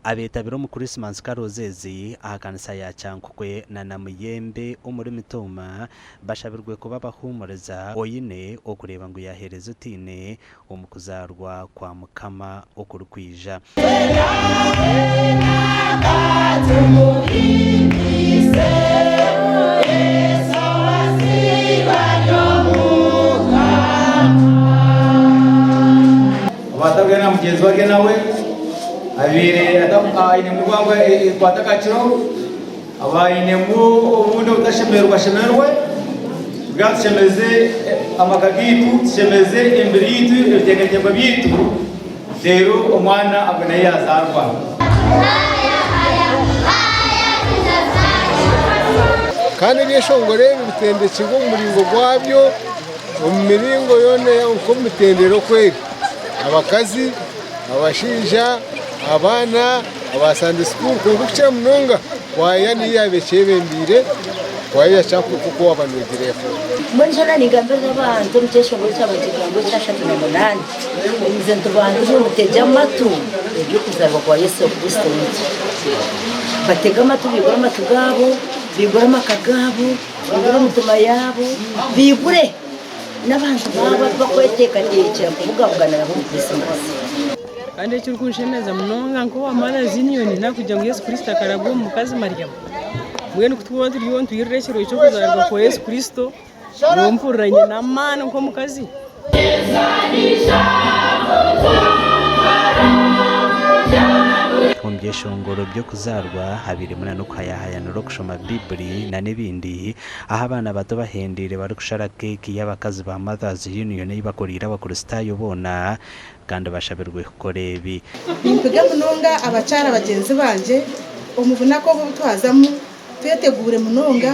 abetabiro mu Christmas karozezi ahakanisa ya Cyankukwe na Namuyembe umuri Mitoma bashabirwe kuba bahumuriza oyine okureba ngo yahereza utine umukuzarwa kwa Mukama okurukwija abatagana mugenzi wake nawe abire ataine mugwangwa kwatakachiro abaine mu ubundi utashemerwa shemerwe bwatshemeze amakagitu shemeze imbere yitu ibitekerezo byitu rero umwana abona yazarwa kandi nishongore bitendetse ngo muringo gwabyo umiringo yone uko mitendero kweli abakazi abashinja abana abasande school kungukiye munonga wayani yabechebembire kwaya chapo kuko abanwegerefo mwenjana nigambe z'abantu mukesho ngo cy'abagigambo cyashatu na munani nzentu bantu muteja amatu ibyo kuzarwa kwa Yesu Kristo batega amatu bigura amatu gabo bigura amakagabo bigura mutuma yabo bigure n'abantu baba bakweteka tekera kuvugavugana nabo mu Christmas kandi cyo kunshemeza munonga ngo amana zinyoni nakujya ngo Yesu Kristo akaragwa mu kazi Mariya mwene kutubona turi yontu yireshero cyo kuzarwa kwa Yesu Kristo rompuranye na mana ko mu kazi byeshongoro byo kuzarwa habiri muna no kwayahayana no kushoma Bibli na nebindi aho abana bato bahendire bari kushara keki y'abakazi ba Mothers Union yibakorira abakristayo bona kandi bashabirwe kukorebi nimpiga munonga abacara bagenzi banje umuvuna ko butwazamu twetegure munonga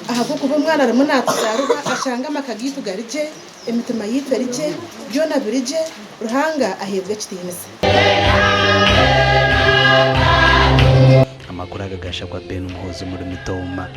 aho kuba umwana arimo natuzarwa ashanga amakagitu garije imitima yitwerije byona birije ruhanga ahebwe kitinise amakuru agagasha kwa Ben Muhozi muri Mitoma.